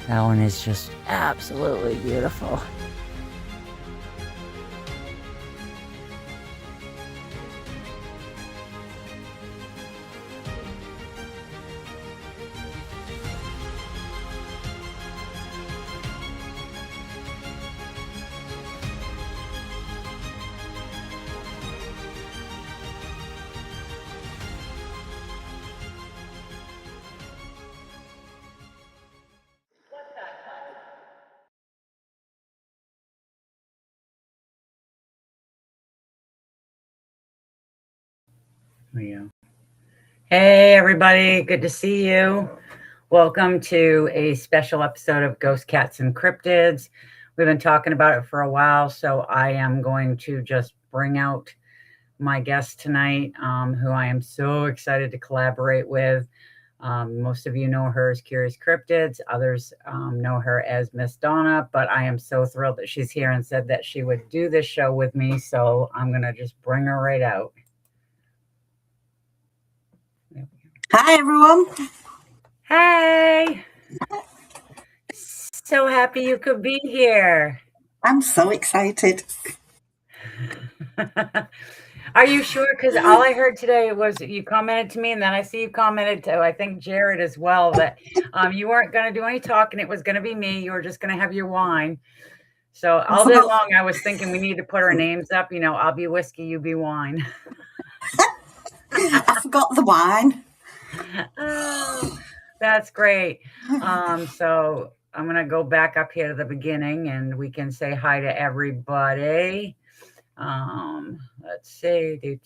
That one is just absolutely beautiful. There we go. Hey, everybody. Good to see you. Welcome to a special episode of Ghost Cats and Cryptids. We've been talking about it for a while, so I am going to just bring out my guest tonight, who I am so excited to collaborate with. Most of you know her as Curious Cryptids. Others know her as Miss Donna, but I am so thrilled that she's here and said that she would do this show with me, so I'm going to just bring her right out. Hi, everyone. Hey. So happy you could be here. I'm so excited. Are you sure? Because all I heard today was you commented to me, and then I see you commented to, I think, Jared as well, that you weren't going to do any talking. It was going to be me. You were just going to have your wine. So all day long, I was thinking we need to put our names up. You know, I'll be whiskey, you be wine. I forgot the wine. Oh, that's great. So I'm going to go back up here to the beginning, and we can say hi to everybody. Let's see.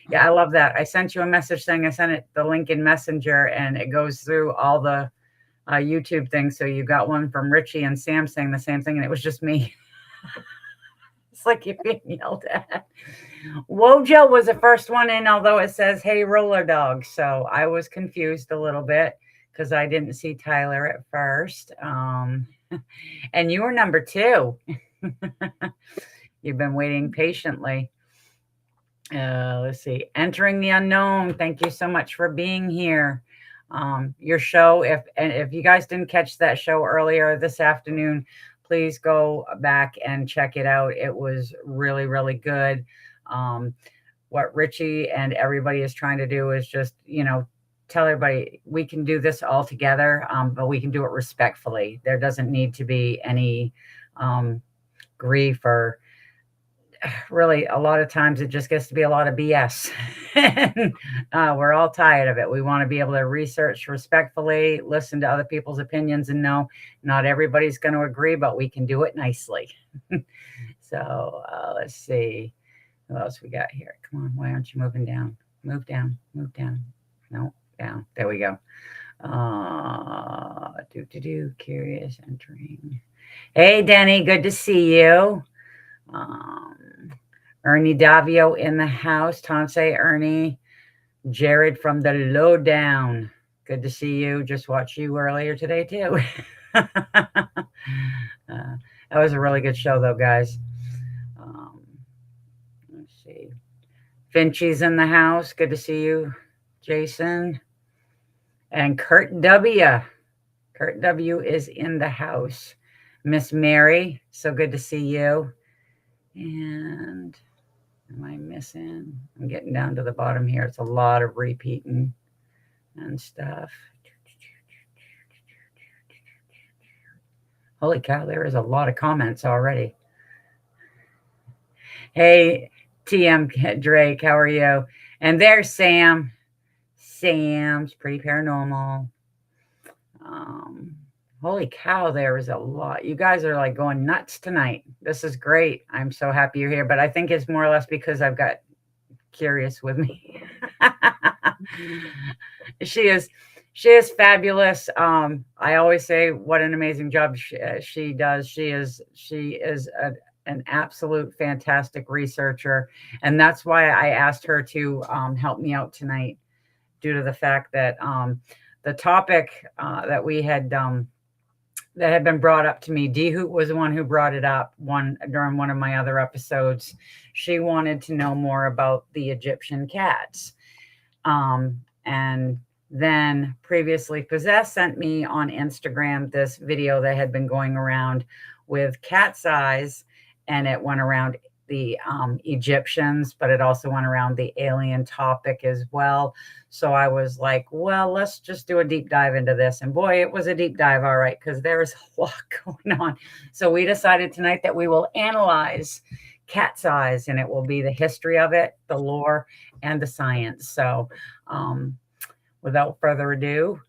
Yeah, I love that. I sent you a message saying I sent it the link in Messenger, and it goes through all the YouTube thing. So you got one from Richie and Sam saying the same thing, and it was just me. It's like you're being yelled at. Wojo was the first one in, although it says, "Hey, roller dog." So I was confused a little bit because I didn't see Tyler at first. And you were number 2. You've been waiting patiently. Let's see. Entering the unknown. Thank you so much for being here. Your show, if you guys didn't catch that show earlier this afternoon, please go back and check it out. It was really, really good. What Richie and everybody is trying to do is just, tell everybody we can do this all together, but we can do it respectfully. There doesn't need to be any grief, or really a lot of times it just gets to be a lot of BS. And, we're all tired of it. We want to be able to research respectfully, listen to other people's opinions, and know not everybody's going to agree, but we can do it nicely. So let's see. What else we got here? Come on, why aren't you moving down? Move down, move down. No, down. There we go. Curious entering. Hey, Denny, good to see you. Ernie Davio in the house. Tansei, Ernie. Jared from the Lowdown. Good to see you. Just watched you earlier today, too. That was a really good show, though, guys. Let's see. Finchie's in the house. Good to see you, Jason. And Kurt W. Kurt W. is in the house. Miss Mary, so good to see you. And am I missing? I'm getting down to the bottom here. It's a lot of repeating and stuff. Holy cow, there is a lot of comments already. Hey, TM Drake, how are you? And there's Sam. Sam's pretty paranormal. Holy cow, there is a lot. You guys are like going nuts tonight. This is great. I'm so happy you're here, but I think it's more or less because I've got Curious with me. She is fabulous. I always say what an amazing job she does. She is an absolute fantastic researcher, and that's why I asked her to help me out tonight, due to the fact that the topic that we had that had been brought up to me, D-Hoot was the one who brought it up during one of my other episodes. She wanted to know more about the Egyptian cats. And then Previously Possessed sent me on Instagram this video that had been going around with cat's eyes, and it went around the Egyptians, but it also went around the alien topic as well. So I was like, well, let's just do a deep dive into this. And boy, it was a deep dive, all right, because there's a lot going on. So we decided tonight that we will analyze cat's eyes, and it will be the history of it, the lore, and the science. So without further ado,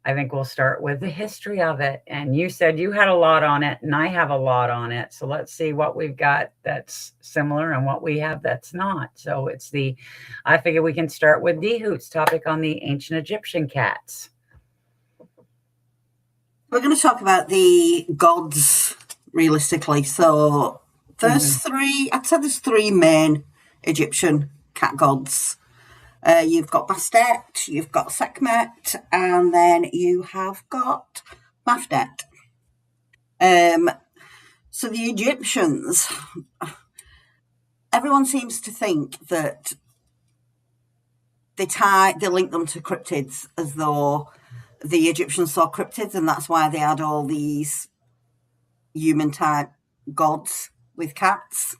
I think we'll start with the history of it. And you said you had a lot on it, and I have a lot on it. So let's see what we've got that's similar and what we have that's not. So I figure we can start with D-Hoot's topic on the ancient Egyptian cats. We're going to talk about the gods realistically. So there's I'd say there's 3 main Egyptian cat gods. You've got Bastet, you've got Sekhmet, and then you have got Mafdet. So the Egyptians, everyone seems to think that they link them to cryptids, as though the Egyptians saw cryptids, and that's why they had all these human-type gods with cats.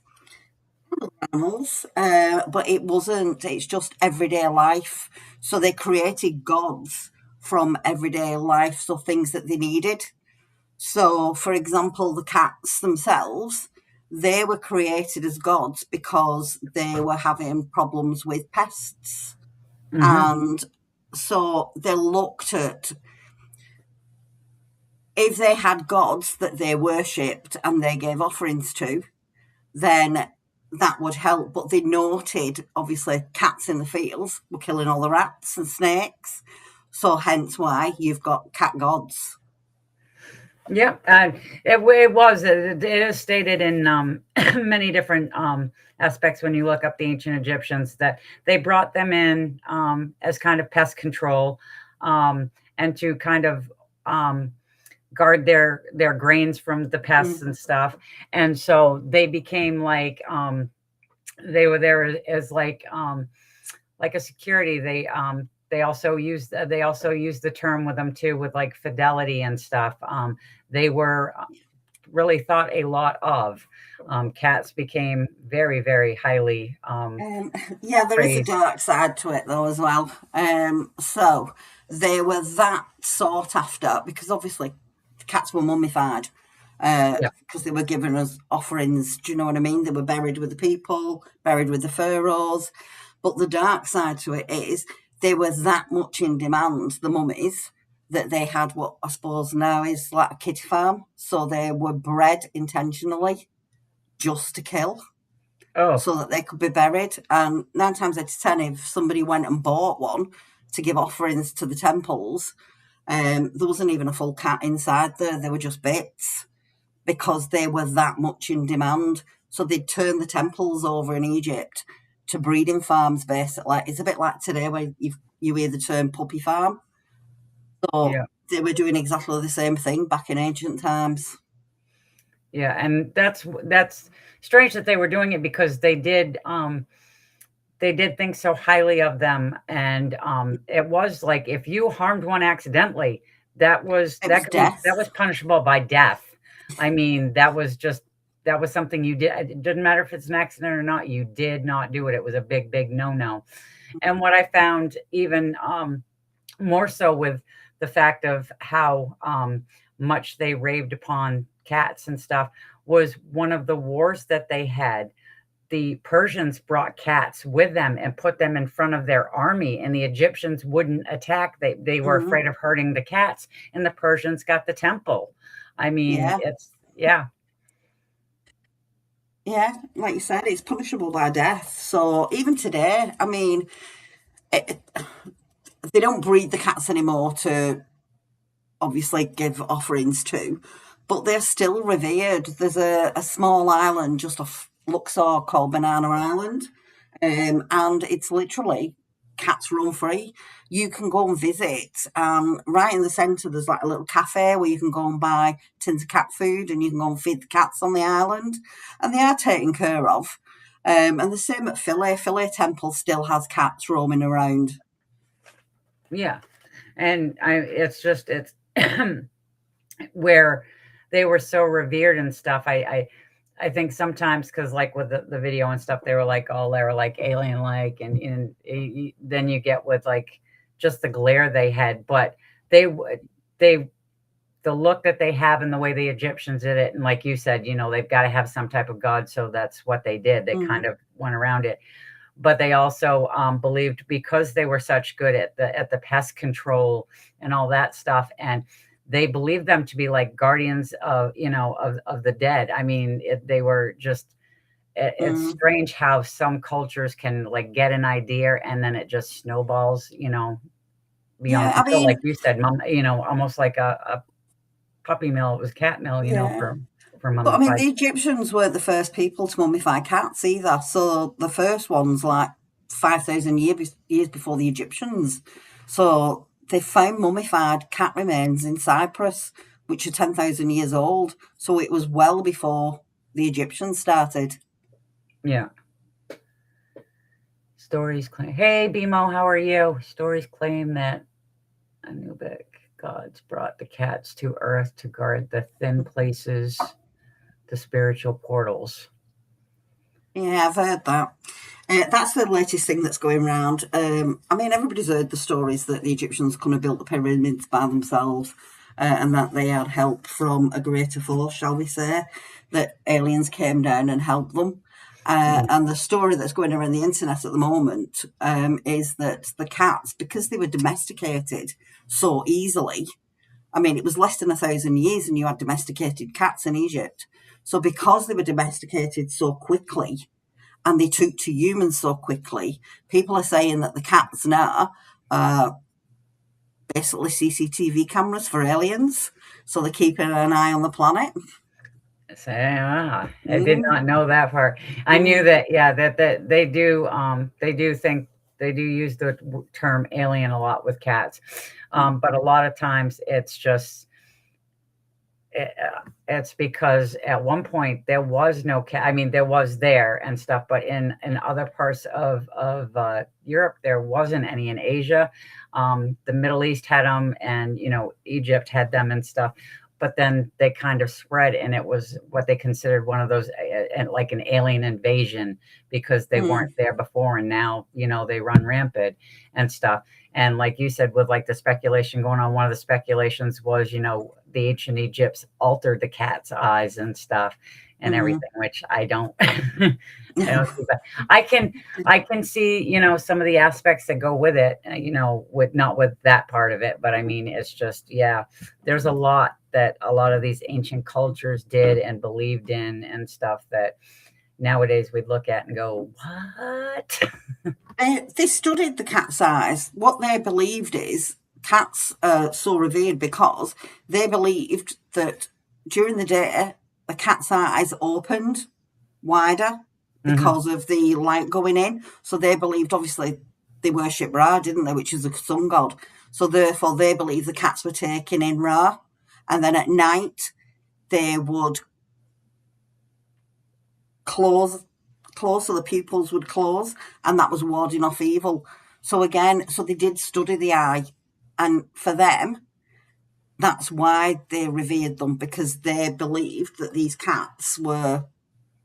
Animals, but it wasn't. It's just everyday life. So they created gods from everyday life, so things that they needed. So, for example, the cats themselves, they were created as gods because they were having problems with pests. And so they looked at, if they had gods that they worshipped and they gave offerings to, then that would help. But they noted, obviously, cats in the fields were killing all the rats and snakes. So hence why you've got cat gods. Yeah, and it is stated in many different aspects when you look up the ancient Egyptians that they brought them in as kind of pest control and to kind of guard their grains from the pests and stuff. And so they became like they were there as like a security. They also used the term with them too, with like fidelity and stuff. They were really thought a lot of. Cats became very, very highly Yeah, there is a praised. dark side to it though as well. So they were that sought after because obviously the cats were mummified Yeah. because they were given as offerings. Do you know what I mean? They were buried with the people, buried with the pharaohs. But the dark side to it is they were that much in demand, the mummies, that they had what I suppose now is like a kitty farm. So they were bred intentionally just to kill Oh, so that they could be buried. And 9 times out of 10, if somebody went and bought one to give offerings to the temples, there wasn't even a full cat inside there. They were just bits because they were that much in demand. So they'd turn the temples over in Egypt to breeding farms, basically. It's a bit like today where you hear the term puppy farm. So yeah. they were doing exactly the same thing back in ancient times. Yeah, and that's strange that they were doing it because they did think so highly of them, and it was like if you harmed one accidentally, It was death. that was punishable by death. I mean, that was something you did. It didn't matter if it's an accident or not. You did not do it. It was a big, big no-no. And what I found even more so with the fact of how much they raved upon cats and stuff was one of the wars that they had. The Persians brought cats with them and put them in front of their army, and the Egyptians wouldn't attack. They were afraid of hurting the cats, and the Persians got the temple. I mean, Yeah. yeah. Yeah, like you said, it's punishable by death. So even today, I mean, they don't breed the cats anymore to obviously give offerings to, but they're still revered. There's a small island just off Luxor called Banana Island, and it's literally cats run free. You can go and visit, right in the centre there's like a little cafe where you can go and buy tins of cat food and you can go and feed the cats on the island, and they are taken care of. And the same at Philae. Philae Temple still has cats roaming around. Yeah. And it's where they were so revered and stuff. I think sometimes because like with the video and stuff, they were like alien like, and then you get with like just the glare they had, but they the look that they have and the way the Egyptians did it, and like you said, they've got to have some type of god, so that's what they did. They kind of went around it, but they also believed because they were such good at the pest control and all that stuff, and they believed them to be like guardians of of the dead. I mean, they were just. It's strange how some cultures can like get an idea and then it just snowballs, beyond Yeah, I control. Like mean, you said, almost like a puppy mill. It was cat mill, yeah. for But I mean, mummified. the Egyptians weren't the first people to mummify cats either. So the first ones, like 5,000 years before the Egyptians. So they found mummified cat remains in Cyprus, which are 10,000 years old. So it was well before the Egyptians started. Yeah. Stories claim. Hey, Bimo, how are you? Stories claim that Anubic gods brought the cats to Earth to guard the thin places, the spiritual portals. Yeah, I've heard that. That's the latest thing that's going around. I mean, everybody's heard the stories that the Egyptians couldn't have built the pyramids by themselves and that they had help from a greater force, shall we say, that aliens came down and helped them. And the story that's going around the internet at the moment is that the cats, because they were domesticated so easily, I mean, it was less than 1,000 years and you had domesticated cats in Egypt. So because they were domesticated so quickly and they took to humans so quickly, people are saying that the cats now are basically CCTV cameras for aliens. So they're keeping an eye on the planet. So, I did not know that part. I knew that, that they do think they do use the term alien a lot with cats. But a lot of times it's just, it's because at one point there was no cat. I mean, there was there and stuff, but in other parts of Europe, there wasn't any. In Asia, the Middle East had them, and Egypt had them and stuff. But then they kind of spread, and it was what they considered one of those, like an alien invasion, because they weren't there before, and now they run rampant and stuff. And like you said, with like the speculation going on, one of the speculations was, the ancient Egypts altered the cat's eyes and stuff and everything, which I don't, I don't see that. I can see, some of the aspects that go with it, with not with that part of it, but I mean, it's just, there's a lot that a lot of these ancient cultures did and believed in and stuff that nowadays we'd look at and go, what? They studied the cat's eyes. What they believed is cats are so revered because they believed that during the day the cat's eyes opened wider because of the light going in. So they believed, obviously, they worshipped Ra, didn't they, which is the sun god. So therefore they believed the cats were taking in Ra. And then at night they would close, so the pupils would close, and that was warding off evil. So again, they did study the eye, and for them, that's why they revered them, because they believed that these cats were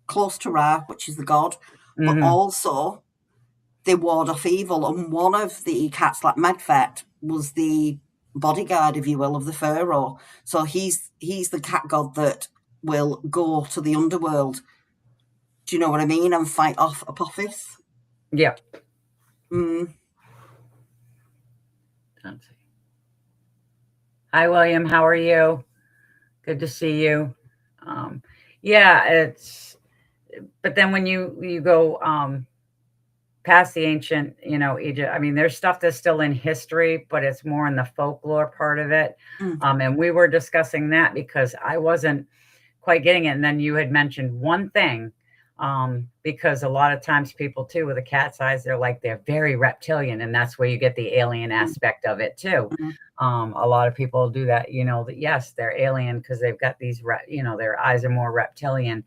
close to Ra, which is the god, but also they ward off evil. And one of the cats, like Medfet, was the bodyguard, if you will, of the pharaoh. So he's the cat god that will go to the underworld. Do you know what I mean? And fight off Apophis. Yeah. Hi, William. How are you? Good to see you. But then when you go past the ancient, Egypt, I mean, there's stuff that's still in history, but it's more in the folklore part of it. And we were discussing that because I wasn't quite getting it. And then you had mentioned one thing, because a lot of times people too, with a cat's eyes, they're very reptilian, and that's where you get the alien aspect of it too. A lot of people do that, that yes, they're alien because they've got these, their eyes are more reptilian.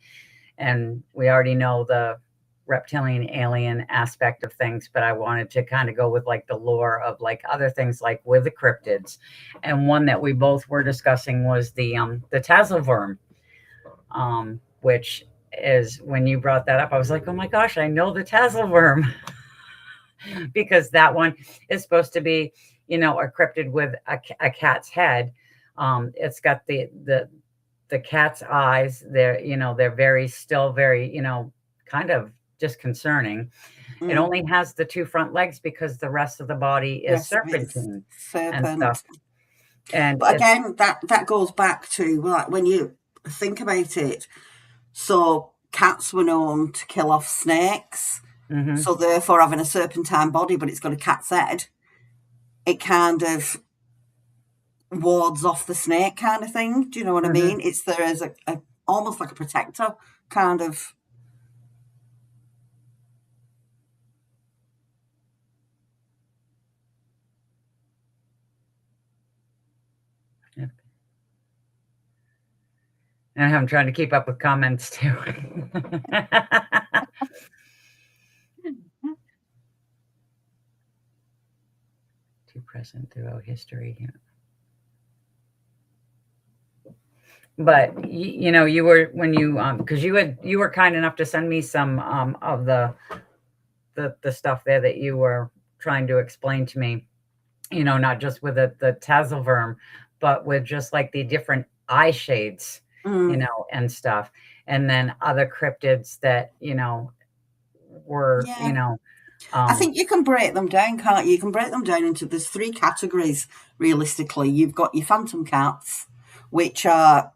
And we already know the reptilian alien aspect of things, but I wanted to kind of go with like the lore of like other things, like with the cryptids. And one that we both were discussing was the tasselworm, which is, when you brought that up, I was like, oh my gosh, I know the tasselworm. Because that one is supposed to be, a cryptid with a cat's head. It's got the cat's eyes. They're very, still very, kind of disconcerting. It only has the two front legs because the rest of the body is serpentine. And stuff. But again, that goes back to, like, when you think about it. So cats were known to kill off snakes. So therefore, having a serpentine body, but it's got a cat's head, it kind of wards off the snake kind of thing. Do you know what I mean? It's there as a almost like a protector kind of. And I'm trying to keep up with comments too. Too present throughout history. But you were, when you because you were kind enough to send me some of the stuff there that you were trying to explain to me. Not just with the tasselworm, but with just like the different eye shades. And stuff. And then other cryptids that, were, I think you can break them down, can't you? You can break them down into, there's three categories, realistically. You've got your phantom cats, which are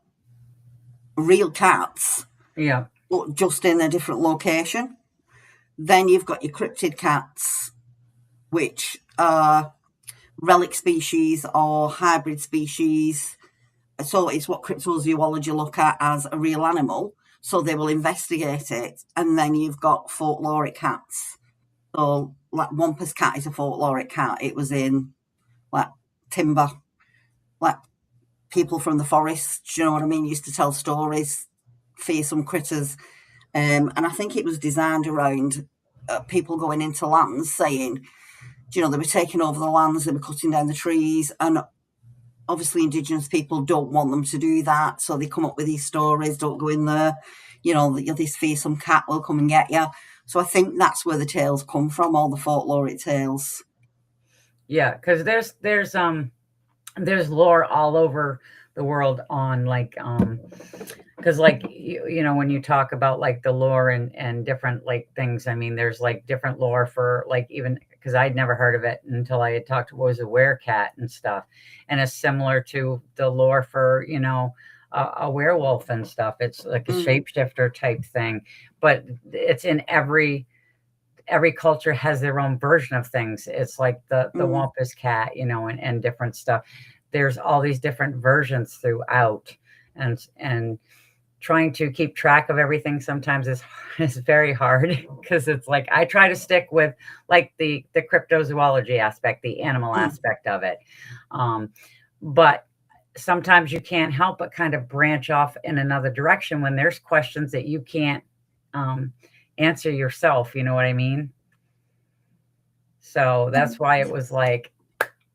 real cats. Yeah. But just in a different location. Then you've got your cryptid cats, which are relic species or hybrid species. So it's what cryptozoology look at as a real animal. So they will investigate it. And then you've got folkloric cats. So like Wampus cat is a folkloric cat. It was in like timber, like people from the forest, do you know what I mean, used to tell stories, fearsome critters. And I think it was designed around people going into lands saying, you know, they were taking over the lands, they were cutting down the trees, and obviously Indigenous people don't want them to do that, so they come up with these stories, don't go in there, you know, this fearsome cat will come and get you. So I think that's where the tales come from, all the folkloric tales. Yeah, because there's lore all over the world on like because like you know when you talk about like the lore and different like things, I mean there's like different lore for like even because I'd never heard of it until I had talked to what was a werecat and stuff, and it's similar to the lore for you know a werewolf and stuff. It's like a shapeshifter type thing, but it's in every culture has their own version of things. It's like the Wampus cat, you know, and different stuff. There's all these different versions throughout, and trying to keep track of everything sometimes is very hard because it's like I try to stick with like the cryptozoology aspect, the animal aspect of it, but sometimes you can't help but kind of branch off in another direction when there's questions that you can't answer yourself, you know what I mean? So that's why it was like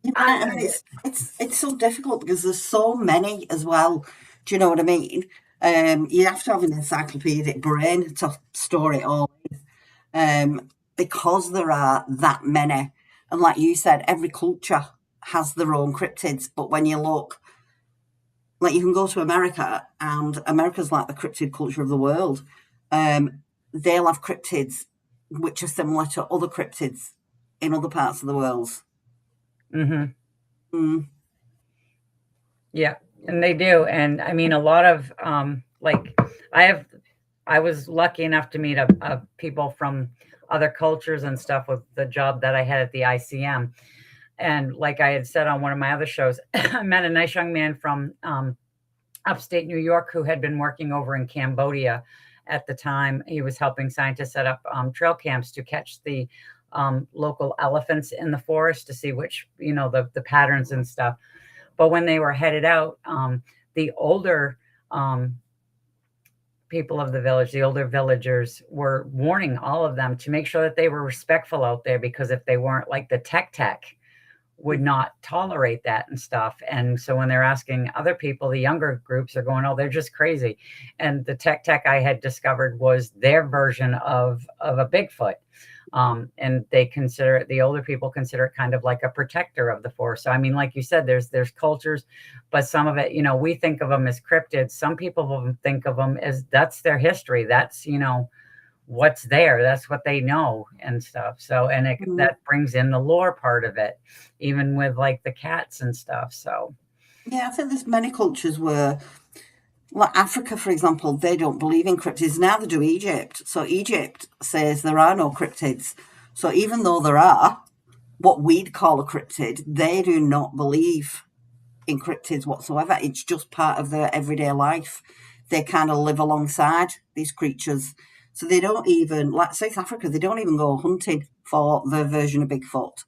It's so difficult because there's so many as well. Do you know what I mean? You have to have an encyclopedic brain to store it all, because there are that many. And like you said, every culture has their own cryptids. But when you look, like you can go to America, and America's like the cryptid culture of the world. They'll have cryptids which are similar to other cryptids in other parts of the world. Yeah, and they do. And I mean a lot of like I was lucky enough to meet a people from other cultures and stuff with the job that I had at the ICM. And like I had said on one of my other shows, I met a nice young man from upstate New York who had been working over in Cambodia at the time. He was helping scientists set up trail camps to catch the local elephants in the forest to see which, you know, the patterns and stuff. But when they were headed out, the older people of the village, the older villagers, were warning all of them to make sure that they were respectful out there, because if they weren't, like the tech would not tolerate that and stuff. And so when they're asking other people, the younger groups are going, oh, they're just crazy. And the tech I had discovered was their version of a Bigfoot. And they consider it, the older people consider it kind of like a protector of the forest. So, I mean, like you said, there's cultures, but some of it, you know, we think of them as cryptids. Some people think of them as that's their history. That's, you know, what's there. That's what they know and stuff. So, and that brings in the lore part of it, even with like the cats and stuff. So, yeah, I think there's many cultures where, like Africa, for example, they don't believe in cryptids. Now they do Egypt. So Egypt says there are no cryptids. So even though there are what we'd call a cryptid, they do not believe in cryptids whatsoever. It's just part of their everyday life. They kind of live alongside these creatures. So they don't even, like South Africa, they don't even go hunting for their version of Bigfoot.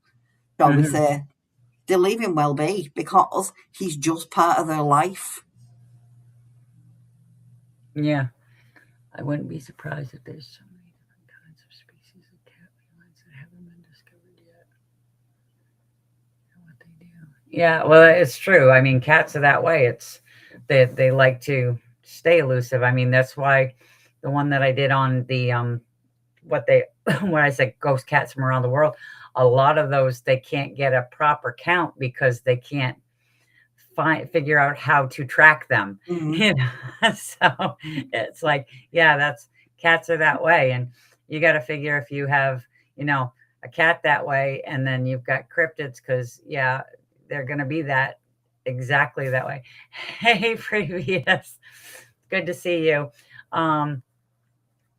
Shall we say? They leave him well be because he's just part of their life. yeah, I wouldn't be surprised if there's so many different kinds of species of cat felines that haven't been discovered yet. And what they do. Yeah, well, it's true. I mean, cats are that way. It's they like to stay elusive. I mean, that's why the one that I did on the what they when I said ghost cats from around the world, a lot of those they can't get a proper count because they can't figure out how to track them. You know? So it's like, yeah, that's cats are that way. And you got to figure if you have, you know, a cat that way, and then you've got cryptids, because yeah, they're going to be that exactly that way. Hey, previous, good to see you.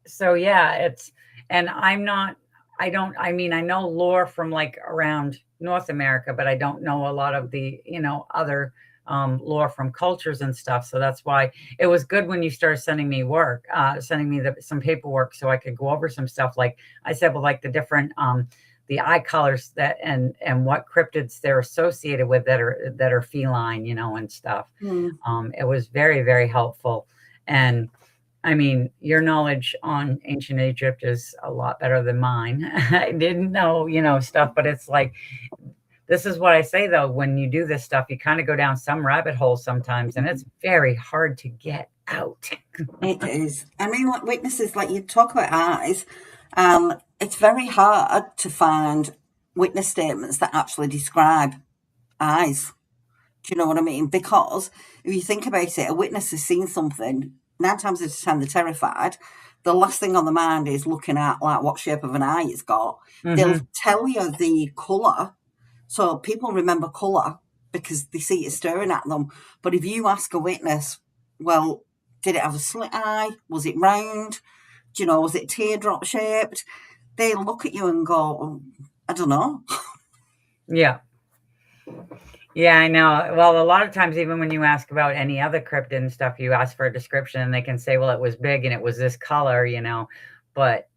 So yeah, it's, and I'm not, I don't, I mean, I know lore from like around North America, but I don't know a lot of the, other lore from cultures and stuff. So that's why it was good when you started sending me some paperwork so I could go over some stuff. Like I said, with like the different, the eye colors that and what cryptids they're associated with that are feline, and stuff. It was very, very helpful. And I mean, your knowledge on ancient Egypt is a lot better than mine. I didn't know, stuff, but it's like, this is what I say though, when you do this stuff, you kind of go down some rabbit hole sometimes, and it's very hard to get out. It is. I mean, like witnesses, like you talk about eyes, it's very hard to find witness statements that actually describe eyes. Do you know what I mean? Because if you think about it, a witness has seen something, 9 times out of 10 they're terrified. The last thing on the mind is looking at like what shape of an eye it's got. They'll tell you the colour. So people remember colour because they see it staring at them. But if you ask a witness, well, did it have a slit eye? Was it round? Do you know, was it teardrop shaped? They look at you and go, oh, I don't know. Yeah. Yeah, I know. Well, a lot of times, even when you ask about any other cryptid and stuff, you ask for a description and they can say, well, it was big and it was this color, but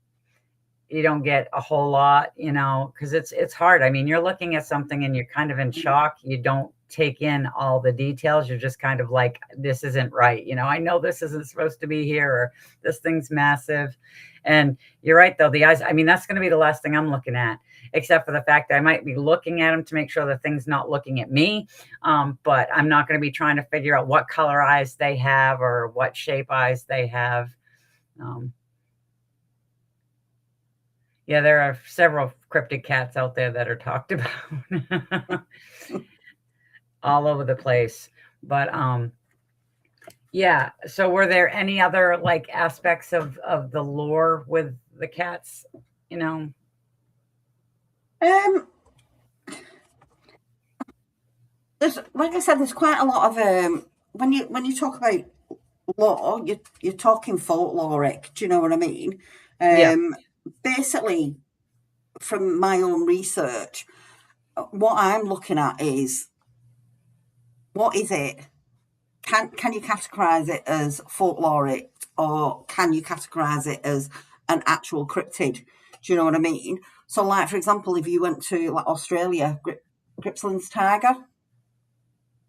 you don't get a whole lot, because it's hard. I mean, you're looking at something and you're kind of in shock. You don't take in all the details. You're just kind of like, this isn't right. I know this isn't supposed to be here, or this thing's massive. And you're right, though. The eyes, I mean, that's going to be the last thing I'm looking at, except for the fact that I might be looking at them to make sure the thing's not looking at me. But I'm not going to be trying to figure out what color eyes they have or what shape eyes they have. Yeah, there are several cryptid cats out there that are talked about all over the place. But yeah. So were there any other like aspects of the lore with the cats? There's, like I said, there's quite a lot of when you talk about lore, you're talking folkloric. Do you know what I mean? Yeah. Basically, from my own research, what I'm looking at is, what is it? Can you categorize it as folkloric, or can you categorize it as an actual cryptid? Do you know what I mean? So, like for example, if you went to like Australia, Gippsland's tiger.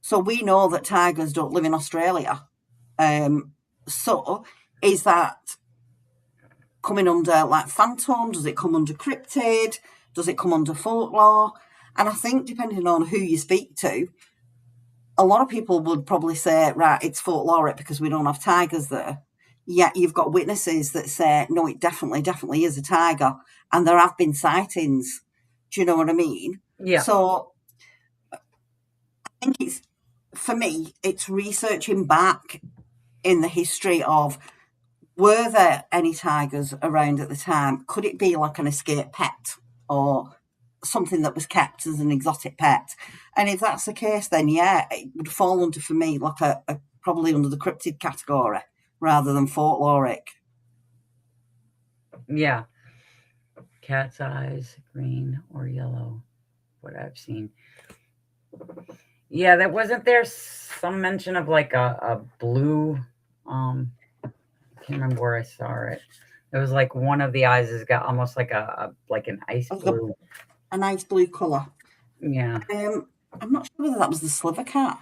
So we know that tigers don't live in Australia. So is that coming under like phantom? Does it come under cryptid? Does it come under folklore? And I think depending on who you speak to, a lot of people would probably say, right, it's folkloric because we don't have tigers there. Yet you've got witnesses that say, no, it definitely is a tiger. And there have been sightings. Do you know what I mean? Yeah. So I think for me, it's researching back in the history of, were there any tigers around at the time? Could it be like an escaped pet or something that was kept as an exotic pet? And if that's the case, then yeah, it would fall under, for me, like a probably under the cryptid category rather than folkloric. Yeah. Cat's eyes, green or yellow, what I've seen. Yeah, there some mention of like a blue, I can't remember where I saw it. It was like one of the eyes has got almost like like an ice blue. A nice blue colour. Yeah. I'm not sure whether that was the sliver cat,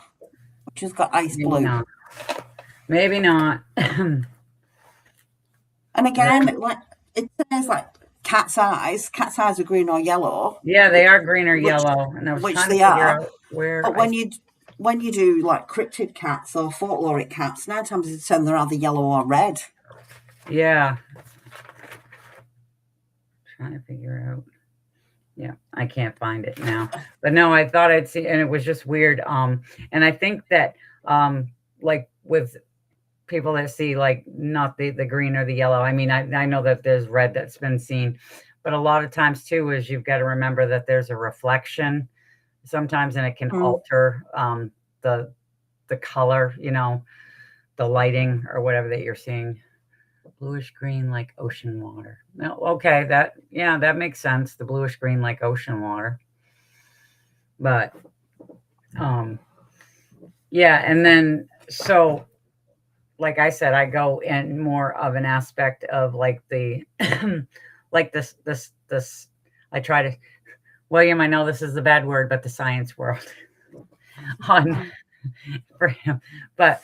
which has got ice Maybe blue. Not. Maybe not. And again, like it says, like cat's eyes are green or yellow. Yeah, they are green or yellow, and I was trying to figure out where. But when you do like cryptid cats or folkloric cats, 9 times out of 10 they're either yellow or red. Yeah. Trying to figure out. Yeah, I can't find it now. But no, I thought I'd see, and it was just weird. And I think that like with people that see like not the green or the yellow. I mean, I know that there's red that's been seen, but a lot of times too is you've got to remember that there's a reflection sometimes, and it can alter the color, the lighting or whatever that you're seeing. Bluish green like ocean water. No, okay, that makes sense. The bluish green like ocean water. But yeah, and then so like I said, I go in more of an aspect of like the like this I try to William, I know this is the bad word, but the science world on for him. But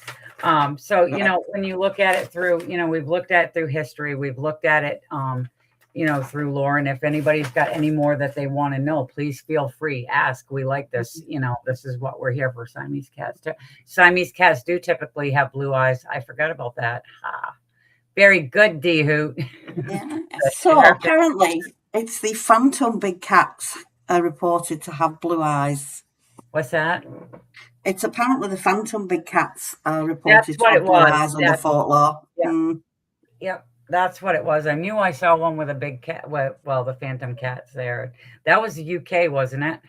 so when you look at it through, we've looked at it through history, we've looked at it through lore. And if anybody's got any more that they want to know, please feel free. Ask. We like this. This is what we're here for. Siamese cats. Siamese cats do typically have blue eyes. I forgot about that. Very good, D Hoot. Yeah. So apparently it's the phantom big cats are reported to have blue eyes. What's that? It's apparently the phantom big cats are reported to have blue eyes under folklore. Yeah. Yep. That's what it was. I knew I saw one with a big cat. Well, the phantom cats there. That was the UK, wasn't it?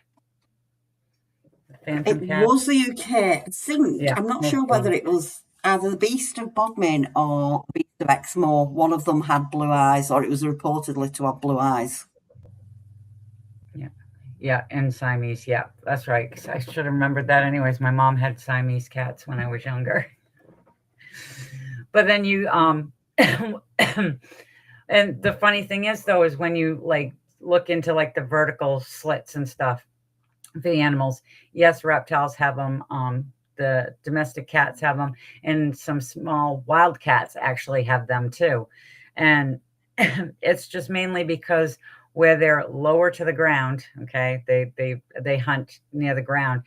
It was the UK. I think. Yeah, I'm not sure whether it was either the Beast of Bodmin or Beast of Exmoor. One of them had blue eyes, or it was reportedly to have blue eyes. Yeah, and Siamese. Yeah, that's right. I should have remembered that anyways. My mom had Siamese cats when I was younger. But then you and the funny thing is though is when you like look into like the vertical slits and stuff for the animals, yes, reptiles have them, the domestic cats have them, and some small wild cats actually have them too. And it's just mainly because where they're lower to the ground, okay, they hunt near the ground.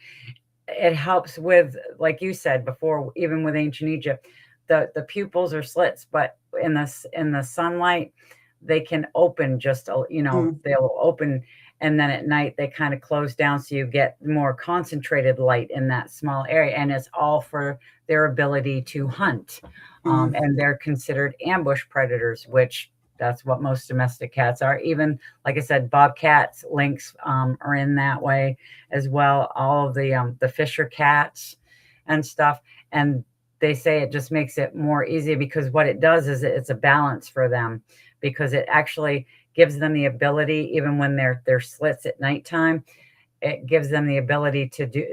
It helps with, like you said before, even with ancient Egypt, the pupils are slits, but in the sunlight, they can open just, they'll open, and then at night they kind of close down, so you get more concentrated light in that small area, and it's all for their ability to hunt. And they're considered ambush predators, which that's what most domestic cats are. Even, like I said, bobcats, lynx are in that way as well. All of the fisher cats and stuff. And they say it just makes it more easy because what it does is it's a balance for them, because it actually gives them the ability, even when they're slits at nighttime, it gives them the ability to do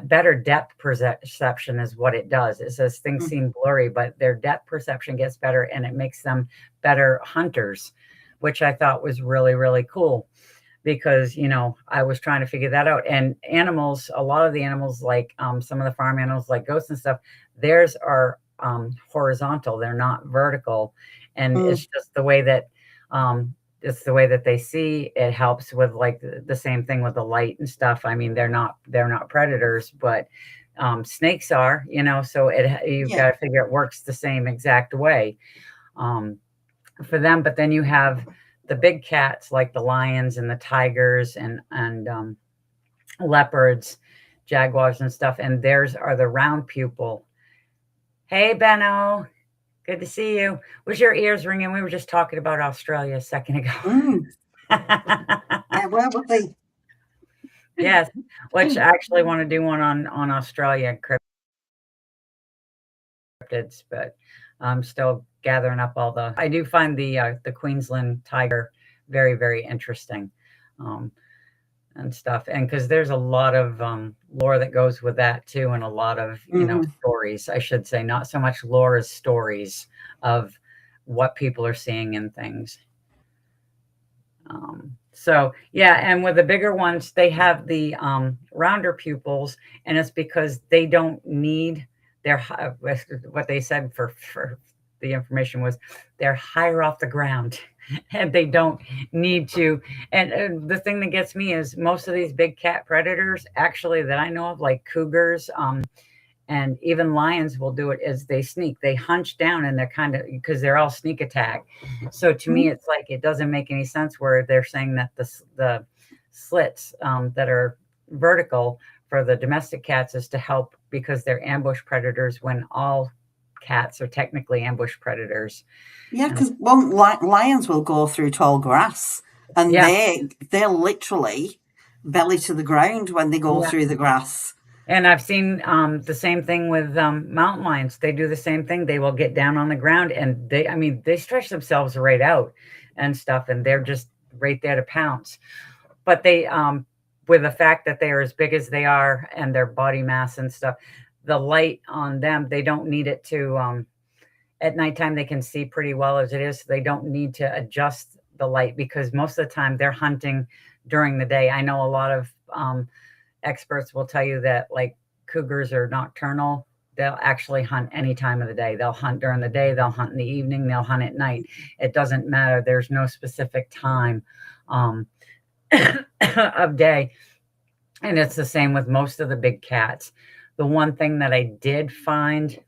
better depth perception is what it does. It says things seem blurry, but their depth perception gets better, and it makes them better hunters, which I thought was really, really cool, because, I was trying to figure that out. And animals, a lot of the animals, like some of the farm animals, like goats and stuff, theirs are horizontal. They're not vertical. And it's just the way that, it's the way that they see. It helps with like the same thing with the light and stuff. I mean, they're not predators, but snakes are, so you've got to figure it works the same exact way for them. But then you have the big cats like the lions and the tigers and leopards, jaguars and stuff. And theirs are the round pupil. Hey, Benno. Good to see you. Was your ears ringing? We were just talking about Australia a second ago. Yeah, where were they? Yes, which I actually want to do one on Australia cryptids, but I'm still gathering up all the. I do find the Queensland tiger very, very interesting, and stuff, and because there's a lot of lore that goes with that too, and a lot of stories. I should say, not so much lore as stories of what people are seeing and things. So yeah, and with the bigger ones, they have the rounder pupils, and it's because they don't need their what they said for the information was they're higher off the ground, and they don't need to. And the thing that gets me is most of these big cat predators, actually, that I know of, like cougars, and even lions will do it, as they sneak. They hunch down, and they're kind of, because they're all sneak attack. So to me, it's like, it doesn't make any sense where they're saying that the slits that are vertical for the domestic cats is to help because they're ambush predators, when all cats are technically ambush predators. Yeah, because lions will go through tall grass, and they're literally belly to the ground when they go through the grass. And I've seen the same thing with mountain lions. They do the same thing. They will get down on the ground, and they stretch themselves right out and stuff, and they're just right there to pounce. But they with the fact that they are as big as they are and their body mass and stuff, the light on them, they don't need it to, at nighttime, they can see pretty well as it is. So they don't need to adjust the light because most of the time they're hunting during the day. I know a lot of experts will tell you that like cougars are nocturnal. They'll actually hunt any time of the day. They'll hunt during the day, they'll hunt in the evening, they'll hunt at night. It doesn't matter. There's no specific time of day. And it's the same with most of the big cats. The one thing that I did find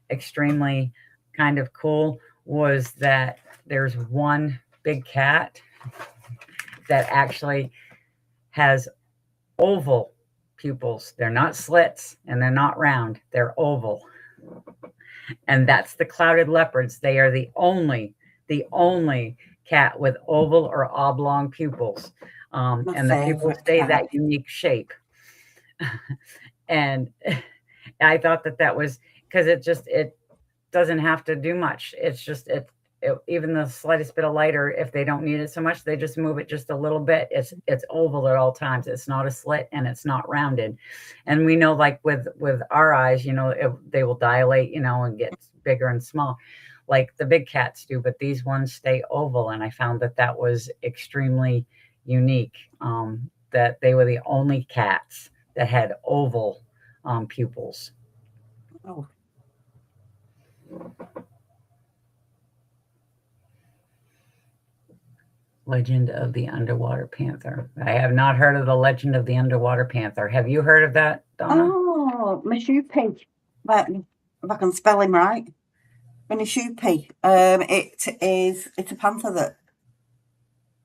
extremely kind of cool was that there's one big cat that actually has oval pupils. They're not slits and they're not round. They're oval. And that's the clouded leopards. They are the only cat with oval or oblong pupils. And the pupils stay that unique shape. And I thought that was because it doesn't have to do much. It's just even the slightest bit of light, or if they don't need it so much, they just move it just a little bit. It's oval at all times. It's not a slit and it's not rounded. And we know, like with our eyes, they will dilate, and get bigger and small, like the big cats do. But these ones stay oval, and I found that was extremely unique. That they were the only cats that had oval pupils. Oh. Legend of the Underwater Panther. I have not heard of the Legend of the Underwater Panther. Have you heard of that, Donna? Oh, Mishupi. If I can spell him right. Mishupi. It's a panther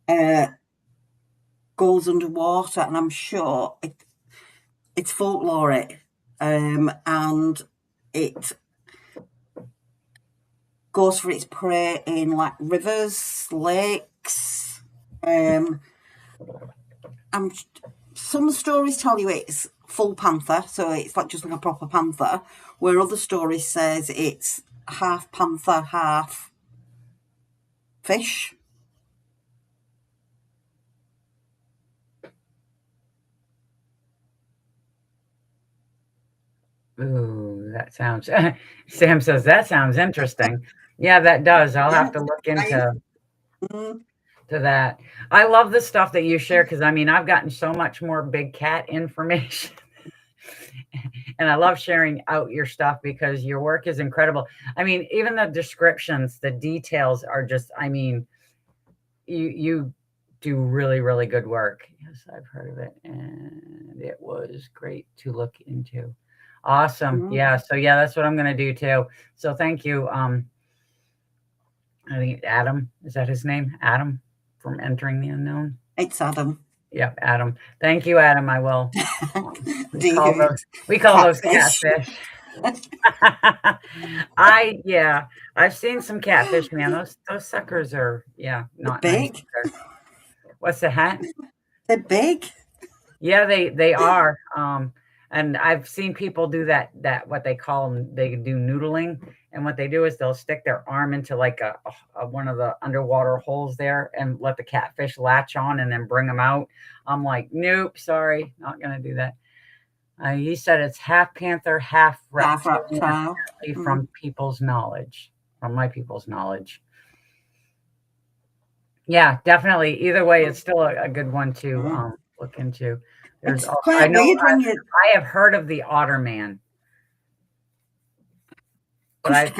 that goes underwater, and I'm sure it's folklore, and it goes for its prey in like rivers, lakes. Some stories tell you it's full panther, so it's like just like a proper panther, where other stories says it's half panther, half fish. Ooh, that sounds. Sam says that sounds interesting. Yeah, that does. I'll have to look into that. I love the stuff that you share because I've gotten so much more big cat information. And I love sharing out your stuff because your work is incredible. Even the descriptions, the details are just, you do really, really good work. Yes, I've heard of it. And it was great to look into. Awesome. Mm-hmm. Yeah. So yeah, that's what I'm going to do too. So thank you. I think Adam, is that his name? Adam from Entering the Unknown. It's Adam. Yep, Adam. Thank you, Adam. I will. We call those catfish. I've seen some catfish, man. Those suckers are not big. Nice. What's the hat? They're big. Yeah, they are. And I've seen people do that what they call them, they do noodling. And what they do is they'll stick their arm into like a one of the underwater holes there and let the catfish latch on and then bring them out. I'm like, nope, sorry, not going to do that. He said it's half panther, half reptile. From people's knowledge, from my people's knowledge. Yeah, definitely. Either way, it's still a good one to look into. There's also, I have heard of the otter man. But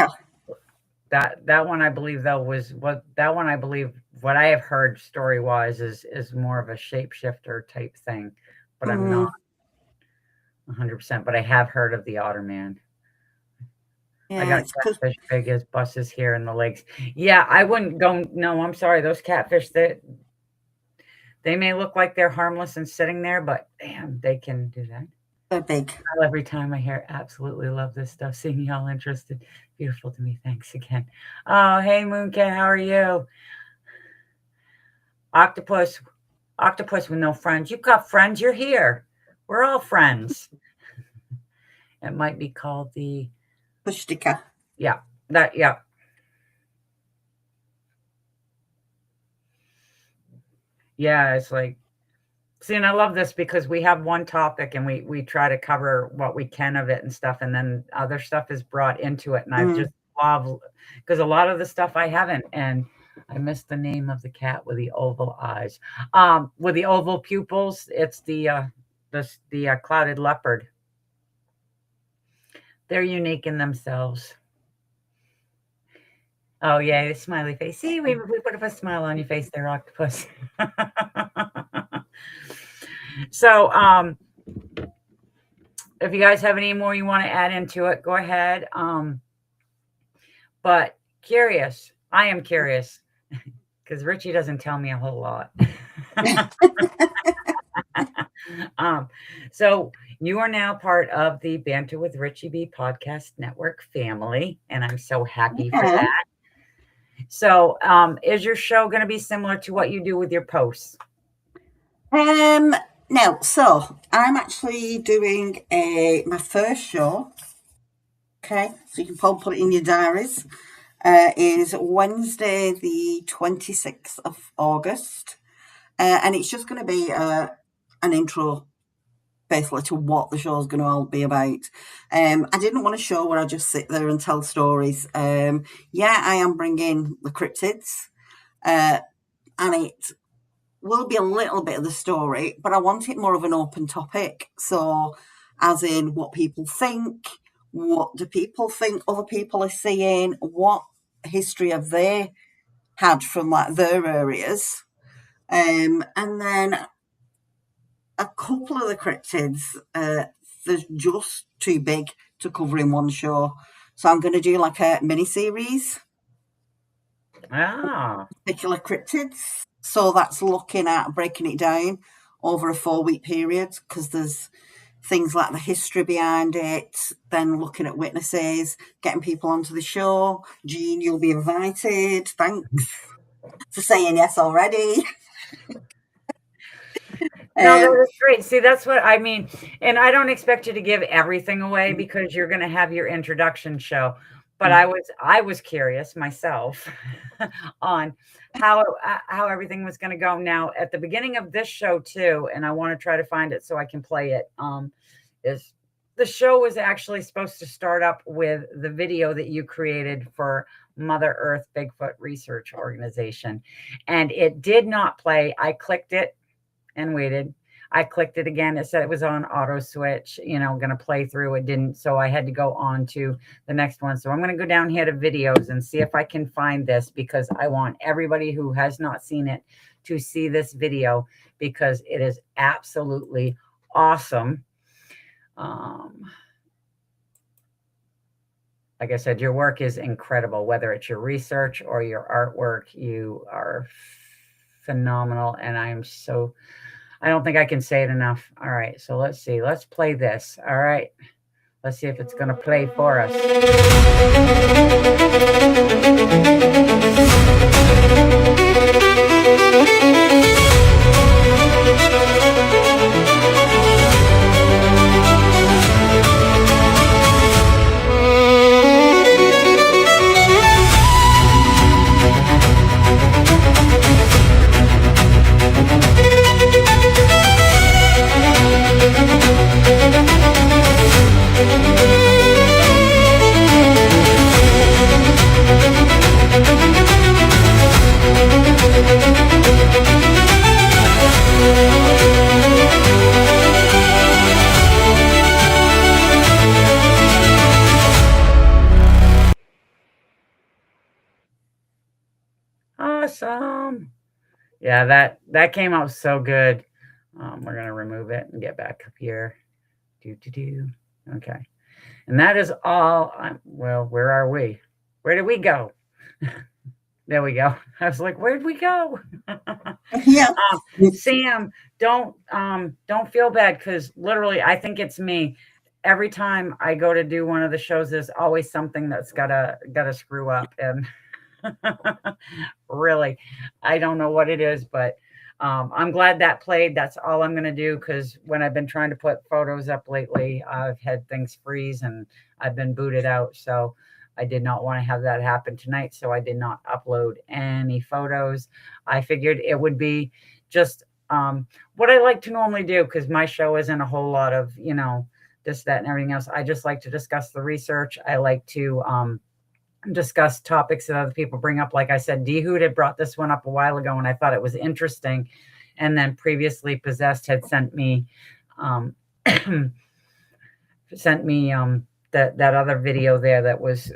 that one I believe though what I have heard story wise is more of a shapeshifter type thing, but I'm not 100%. But I have heard of the otter man. Yeah, I got catfish big as buses here in the lakes. Yeah, I wouldn't go. No, I'm sorry. Those catfish they may look like they're harmless and sitting there, but damn, they can do that. They're big. Every time I hear, absolutely love this stuff. Seeing y'all interested, beautiful to me. Thanks again. Oh, hey, Mooncat, how are you? Octopus with no friends. You've got friends. You're here. We're all friends. It might be called the Pushtika. Yeah. Yeah, it's like See, and I love this because we have one topic and we try to cover what we can of it and stuff, and then other stuff is brought into it, and I just love because a lot of the stuff I haven't, and I missed the name of the cat with the oval eyes, with the oval pupils. It's the clouded leopard. They're unique in themselves. Oh yeah, the smiley face. See, we put a smile on your face there, octopus. So, if you guys have any more you want to add into it, go ahead. But curious, I am curious because Richie doesn't tell me a whole lot. So you are now part of the Banter with Richie B Podcast Network family, and I'm so happy for Yeah. that. So, is your show going to be similar to what you do with your posts? No, so I'm actually doing my first show. Okay, so you can probably put it in your diaries. Is Wednesday the 26th of August, and it's just going to be an intro, basically, to what the show's going to be about. I didn't want a show where I just sit there and tell stories. Yeah, I am bringing the cryptids, and it will be a little bit of the story, but I want it more of an open topic. So, as in what people think, what do people think other people are seeing, what history have they had from like their areas, and then a couple of the cryptids, they're just too big to cover in one show. So I'm going to do like a mini series, Ah, particular cryptids. So that's looking at breaking it down over a 4-week period because there's things like the history behind it, then looking at witnesses, getting people onto the show. Jean, you'll be invited. Thanks for saying yes already. no, that was great. See, that's what I mean. And I don't expect you to give everything away Mm. because you're going to have your introduction show. But I was curious myself on how everything was going to go. Now, at the beginning of this show too, and I want to try to find it so I can play it. Is the show was actually supposed to start up with the video that you created for Mother Earth Bigfoot Research Organization, and it did not play. I clicked it and waited. I clicked it again. It said it was on auto switch, going to play through. It didn't. So I had to go on to the next one. So I'm going to go down here to videos and see if I can find this because I want everybody who has not seen it to see this video because it is absolutely awesome. Like I said, your work is incredible, whether it's your research or your artwork, you are phenomenal. And I don't think I can say it enough. All right, so let's see. Let's play this. All right. Let's see if it's going to play for us. Awesome. Yeah, that came out so good. We're gonna remove it and get back up here. Okay, and that is all. Well, where are we? Where did we go? There we go. I was like, where'd we go? Yeah. Sam, don't feel bad because literally, I think it's me. Every time I go to do one of the shows, there's always something that's gotta screw up, and really, I don't know what it is, but I'm glad that played. That's all I'm going to do because when I've been trying to put photos up lately, I've had things freeze and I've been booted out. So I did not want to have that happen tonight. So I did not upload any photos. I figured it would be just what I like to normally do, because my show isn't a whole lot of, this, that, and everything else. I just like to discuss the research. I like to discuss topics that other people bring up. Like I said, D Hoot had brought this one up a while ago, and I thought it was interesting. And then previously Possessed had sent me that other video there that was,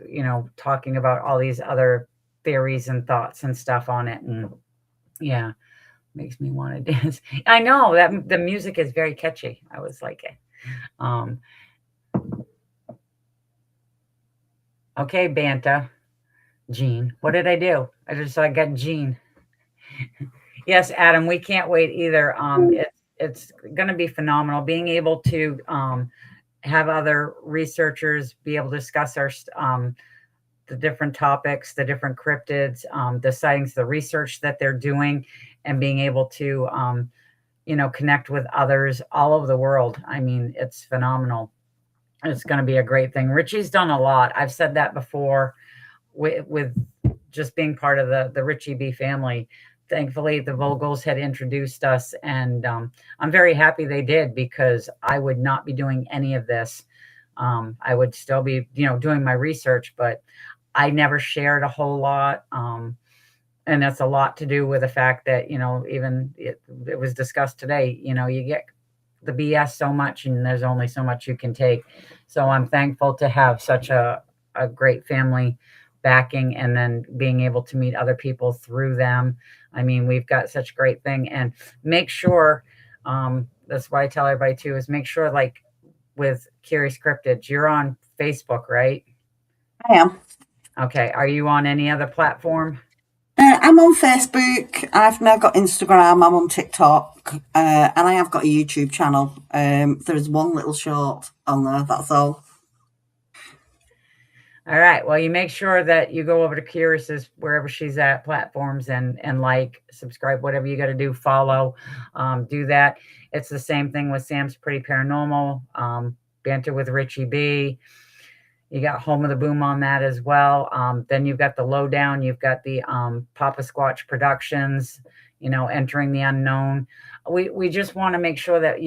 talking about all these other theories and thoughts and stuff on it. And yeah, makes me want to dance. I know that the music is very catchy. I was like, okay, Banter. Jean. What did I do? I got Jean. Yes, Adam, we can't wait either. It's going to be phenomenal being able to have other researchers be able to discuss the different topics, the different cryptids, the sightings, the research that they're doing, and being able to connect with others all over the world. I mean, it's phenomenal. It's going to be a great thing. Richie's done a lot. I've said that before with just being part of the Richie B family. Thankfully, the Vogels had introduced us, and I'm very happy they did, because I would not be doing any of this. I would still be, doing my research, but I never shared a whole lot. And that's a lot to do with the fact that, even it was discussed today, you get the BS so much, and there's only so much you can take. So I'm thankful to have such a great family backing, and then being able to meet other people through them. I mean, we've got such a great thing. And make sure, that's why I tell everybody too, is make sure, like with Curious Cryptids, you're on Facebook, right? I am. Okay. Are you on any other platform? I'm on Facebook. I've now got Instagram. I'm on TikTok, and I have got a YouTube channel. There's one little short on there. That's all. All right. Well, you make sure that you go over to Curious's wherever she's at platforms, and like, subscribe, whatever you got to do, follow, do that. It's the same thing with Sam's Pretty Paranormal, Banter with Richie B. You got Home of the Boom on that as well. Then you've got the Lowdown. You've got the Papa Squatch Productions, Entering the Unknown. We just want to make sure that,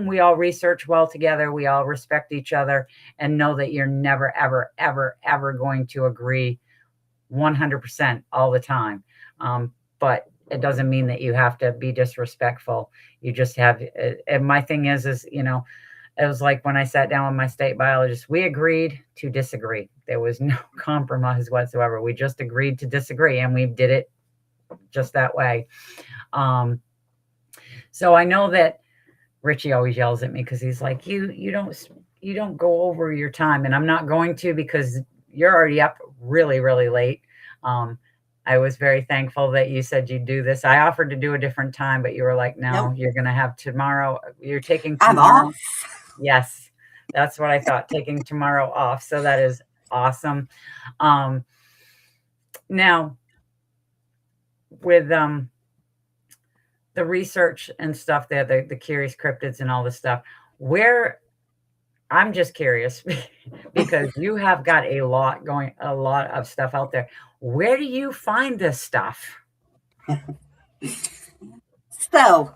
we all research well together. We all respect each other, and know that you're never, ever, ever, ever going to agree 100% all the time. But it doesn't mean that you have to be disrespectful. You just have, and my thing is, it was like when I sat down with my state biologist, we agreed to disagree. There was no compromise whatsoever. We just agreed to disagree, and we did it just that way. So I know that Richie always yells at me, because he's like, you don't go over your time. And I'm not going to, because you're already up really, really late. I was very thankful that you said you'd do this. I offered to do a different time, but you were like, no, You're going to have tomorrow. You're taking tomorrow. I'm off. Yes, that's what I thought, taking tomorrow off. So that is awesome. Now, with the research and stuff there, the Curious Cryptids and all this stuff, where, I'm just curious, because you have got a lot of stuff out there. Where do you find this stuff? So,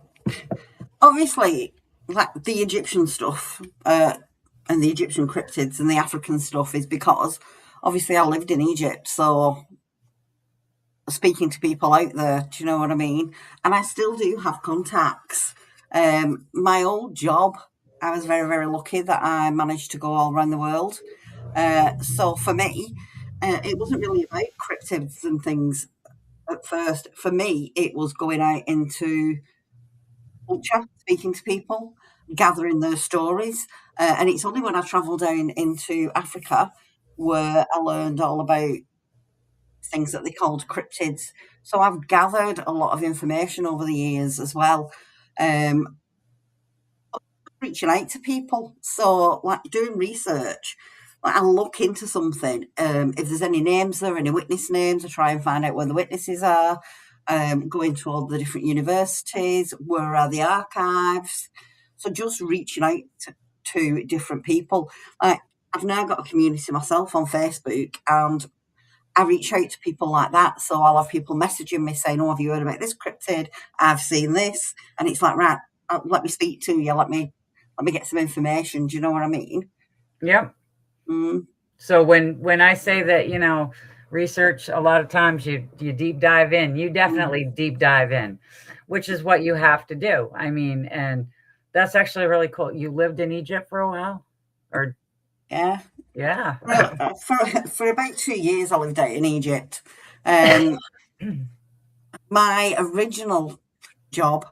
obviously, like the Egyptian stuff and the Egyptian cryptids and the African stuff is because, obviously, I lived in Egypt, so speaking to people out there, do you know what I mean? And I still do have contacts. My old job, I was very, very lucky that I managed to go all around the world. So for me, it wasn't really about cryptids and things at first. For me, it was going out into culture, speaking to people, gathering their stories. And it's only when I travelled down into Africa where I learned all about things that they called cryptids. So I've gathered a lot of information over the years as well, reaching out to people. So, like doing research, like I look into something. If there's any names there, any witness names, I try and find out where the witnesses are. Going to all the different universities, where are the archives? So just reaching out to different people. I've now got a community myself on Facebook, and I reach out to people like that. So I'll have people messaging me saying, "Oh, have you heard about this cryptid? I've seen this," and it's like, right, let me speak to you. Let me get some information. Do you know what I mean? Yep. Mm. So when I say that, research, a lot of times you deep dive in. You definitely deep dive in, which is what you have to do. I mean, and that's actually really cool. You lived in Egypt for a while, or Yeah. yeah. For about 2 years, I lived out in Egypt. My original job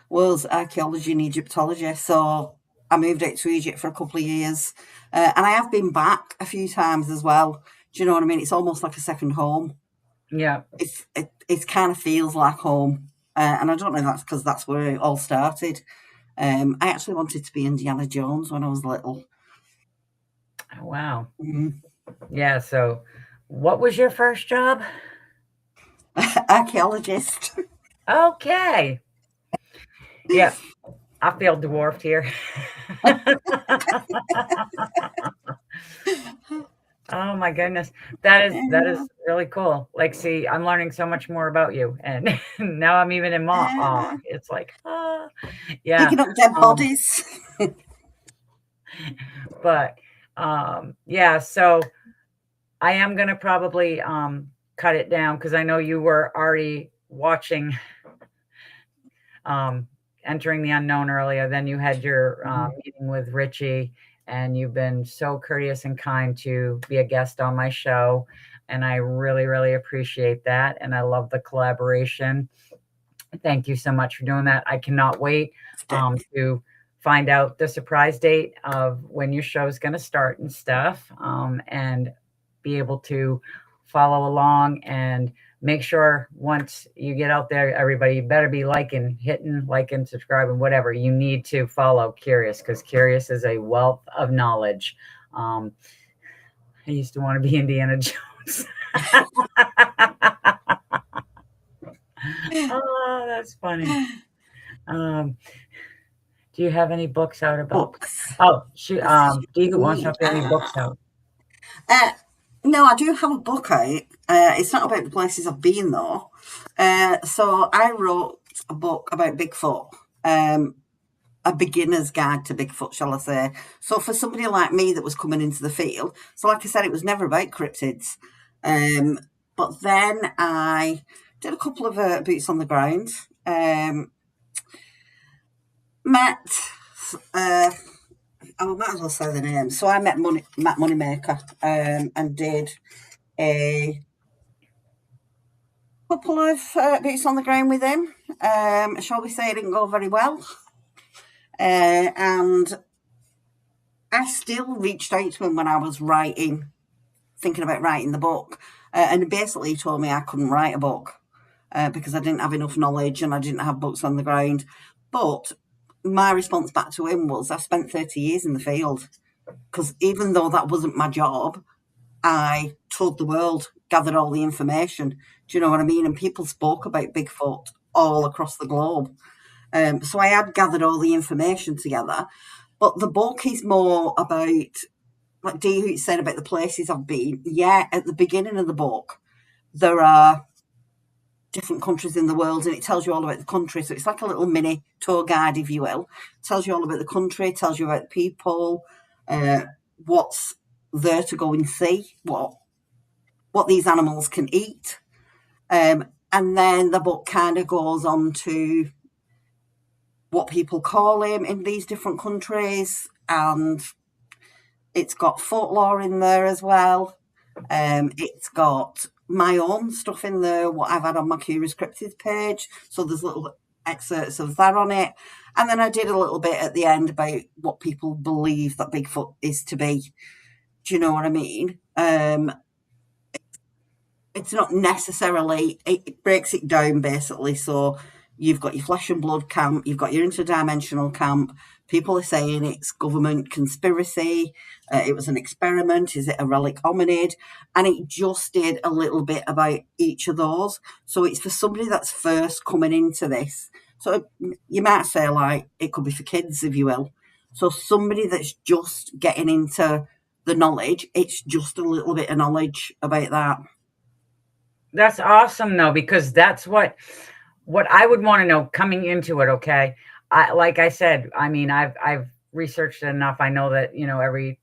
was archaeology and Egyptology, so I moved out to Egypt for a couple of years, and I have been back a few times as well. Do you know what I mean? It's almost like a second home. Yeah. It kind of feels like home, and I don't know if that's because that's where it all started. I actually wanted to be Indiana Jones when I was little. Wow. Mhm. Yeah. So, what was your first job? Archaeologist. Okay. Yeah. I feel dwarfed here. Oh my goodness. That is really cool. Like, see, I'm learning so much more about you, and now I'm even in awe. It's like, yeah. Picking up dead Um, bodies. but yeah, so I am gonna probably cut it down because I know you were already watching um Entering the Unknown earlier. Then you had your meeting with Richie, and you've been so courteous and kind to be a guest on my show. And I really, really appreciate that. And I love the collaboration. Thank you so much for doing that. I cannot wait to find out the surprise date of when your show is going to start and stuff, and be able to follow along and make sure once you get out there, everybody, you better be hitting like and subscribe and whatever you need to follow Curious, because Curious is a wealth of knowledge. I used to want to be Indiana Jones. Oh, that's funny. Do you have any books out about? Books. Oh, shoot. Do you want to know if you have any books out? No, I do have a book out. It's not about the places I've been though. So I wrote a book about Bigfoot, a beginner's guide to Bigfoot, shall I say. So for somebody like me that was coming into the field, so like I said, it was never about cryptids. But then I did a couple of boots on the ground. Met, I might as well say the name. So I met Matt Moneymaker, and did a couple of boots on the ground with him. Shall we say it didn't go very well? And I still reached out to him when I was thinking about writing the book. And basically he told me I couldn't write a book because I didn't have enough knowledge and I didn't have books on the ground. But my response back to him was, I spent 30 years in the field, because even though that wasn't my job, I toured the world, gathered all the information. Do you know what I mean? And people spoke about Bigfoot all across the globe. So I had gathered all the information together. But the book is more about, like Dee said, about the places I've been. Yeah, at the beginning of the book, there are different countries in the world, and it tells you all about the country. So it's like a little mini tour guide, if you will. It tells you all about the country, tells you about the people, what's there to go and see, what these animals can eat. And then the book kind of goes on to what people call him in these different countries, and it's got folklore in there as well. It's got my own stuff in there, what I've had on my Curious Cryptids page. So there's little excerpts of that on it. And then I did a little bit at the end about what people believe that Bigfoot is to be. Do you know what I mean? It's not necessarily, it breaks it down basically. So you've got your flesh and blood camp, you've got your interdimensional camp. People are saying it's government conspiracy, it was an experiment, is it a relic hominid? And it just did a little bit about each of those. So it's for somebody that's first coming into this. So you might say, like, it could be for kids, if you will. So somebody that's just getting into the knowledge, it's just a little bit of knowledge about that. That's awesome though, because that's what I would want to know coming into it. Okay. Like I said, I mean, I've researched it enough. I know that, every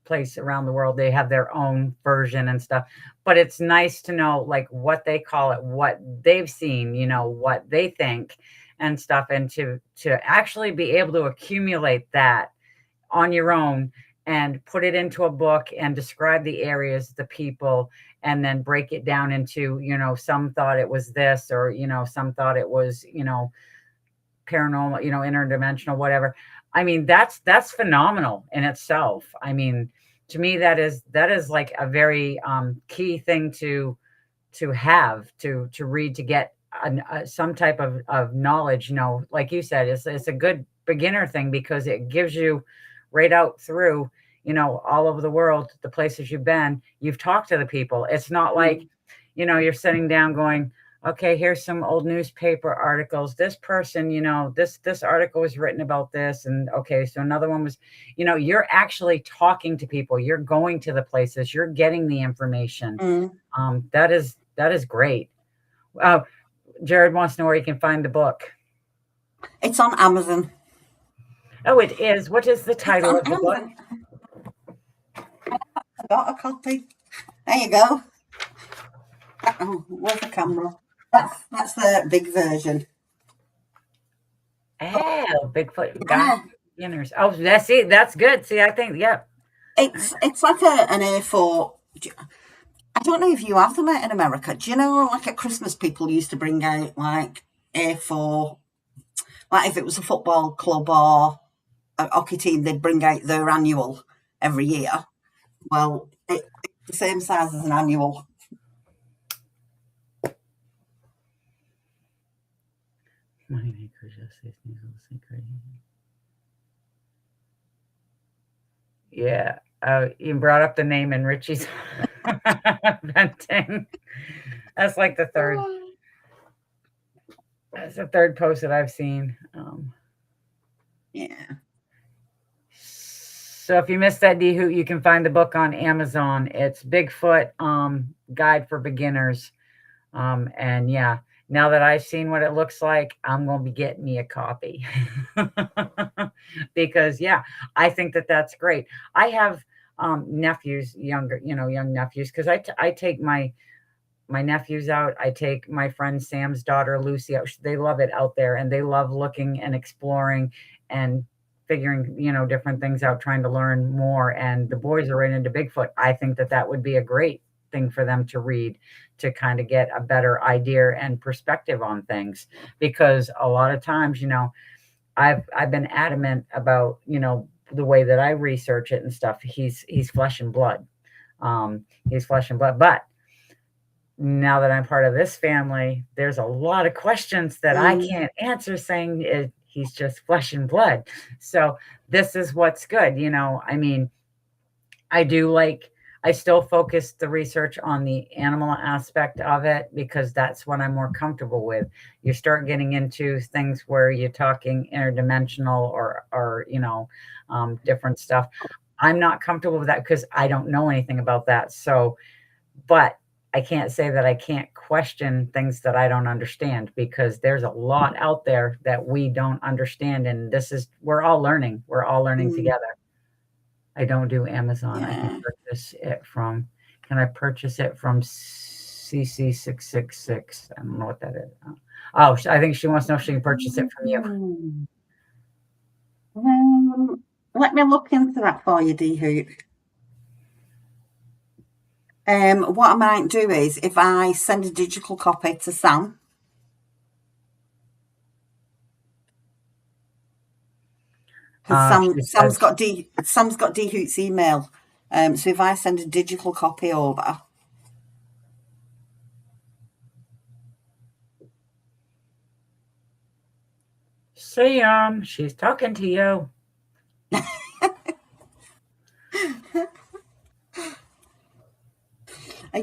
place around the world, they have their own version and stuff, but it's nice to know like what they call it, what they've seen, what they think and stuff. And to actually be able to accumulate that on your own and put it into a book and describe the areas, the people, and then break it down into, some thought it was this, or, some thought it was, paranormal, interdimensional, whatever. I mean, that's phenomenal in itself. I mean, to me, that is like a very key thing to have to read, to get some type of knowledge. Like you said, it's a good beginner thing because it gives you right out through, all over the world, the places you've been, you've talked to the people. It's not like, you're sitting down going, okay, here's some old newspaper articles. This person, this article was written about this. And okay, so another one was, you're actually talking to people. You're going to the places. You're getting the information. That is great. Jared wants to know where you can find the book. It's on Amazon. Oh, it is. What is the title of the book? I got a copy. There you go. Oh, where's the camera? That's the big version. Oh, Bigfoot beginners. Oh, that's it. That's good. See, I think, yeah. It's like an A4. I don't know if you have them in America. Do you know, like at Christmas, people used to bring out like A4, like if it was a football club or a hockey team, they'd bring out their annual every year. Well, it's the same size as an annual. Yeah. You brought up the name in Richie's venting. That's like the third. That's the third post that I've seen. Yeah. So if you missed that, D Hoot, you can find the book on Amazon. It's Bigfoot Guide for Beginners. And yeah, now that I've seen what it looks like, I'm going to be getting me a copy because yeah, I think that that's great. I have nephews, young nephews, because I take my nephews out. I take my friend Sam's daughter Lucy out. They love it out there, and they love looking and exploring and figuring, different things out, trying to learn more. And the boys are right into Bigfoot. I think that would be a great thing for them to read, to kind of get a better idea and perspective on things. Because a lot of times, I've been adamant about, the way that I research it and stuff. He's flesh and blood. He's flesh and blood. But now that I'm part of this family, there's a lot of questions that I can't answer, saying he's just flesh and blood. So this is what's good. I mean, I still focus the research on the animal aspect of it because that's what I'm more comfortable with. You start getting into things where you're talking interdimensional or different stuff. I'm not comfortable with that because I don't know anything about that. So, but I can't say that I can't question things that I don't understand, because there's a lot out there that we don't understand. And we're all learning. We're all learning together. I don't do Amazon. Yeah. Can I purchase it from CC666? I don't know what that is. Oh, I think she wants to know if she can purchase it from you. Let me look into that for you, D Hoot. What I might do is, if I send a digital copy to Sam, because Sam's got D Hoot's email. So if I send a digital copy over, Sam, she's talking to you.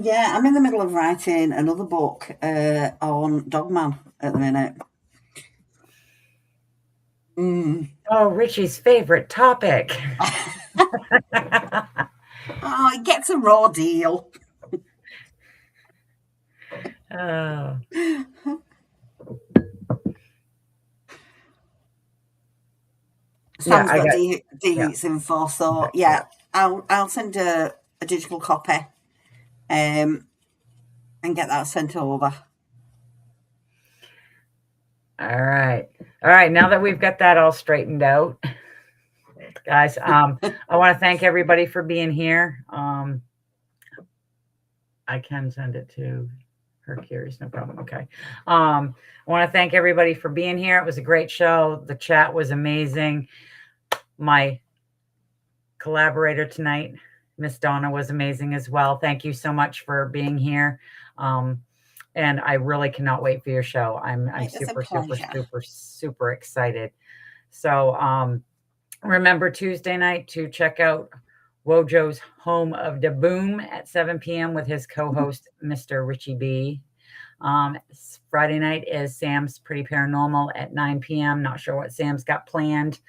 Yeah, I'm in the middle of writing another book on Dogman at the minute. Oh, Richie's favorite topic. Oh, he gets a raw deal. Oh, yeah, Sam's I got got, yeah. Deets info, so Okay, yeah, I'll send a digital copy, and get that sent over. all right. All right. Now that we've got that all straightened out, guys, I want to thank everybody for being here. I can send it to her curious, no problem. Okay. I want to thank everybody for being here. It was a great show. The chat was amazing. My collaborator tonight, Miss Donna, was amazing as well. Thank you so much for being here. And I really cannot wait for your show. I'm It was a pleasure. super excited. So remember Tuesday night to check out Wojo's Home of the Boom at 7 p.m. with his co-host, Mr. Richie B. Friday night is Sam's Pretty Paranormal at 9 p.m. Not sure what Sam's got planned,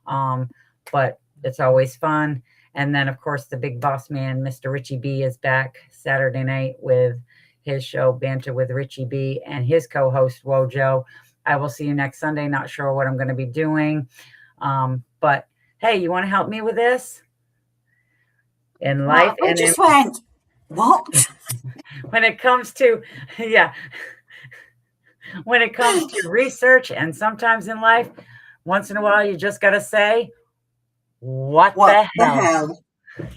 but it's always fun. And then, of course, the big boss man, Mr. Richie B, is back Saturday night with his show, Banter with Richie B, and his co-host, Wojo. I will see you next Sunday. Not sure what I'm going to be doing. But hey, you want to help me with this? In life We and just went, what? when it comes to, yeah, when it comes to research and sometimes in life, once in a while, you just got to say, what the hell?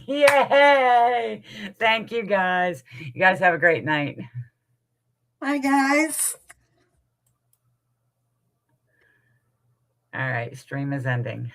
Yay! Thank you, guys. You guys have a great night. Bye, guys. All right, stream is ending.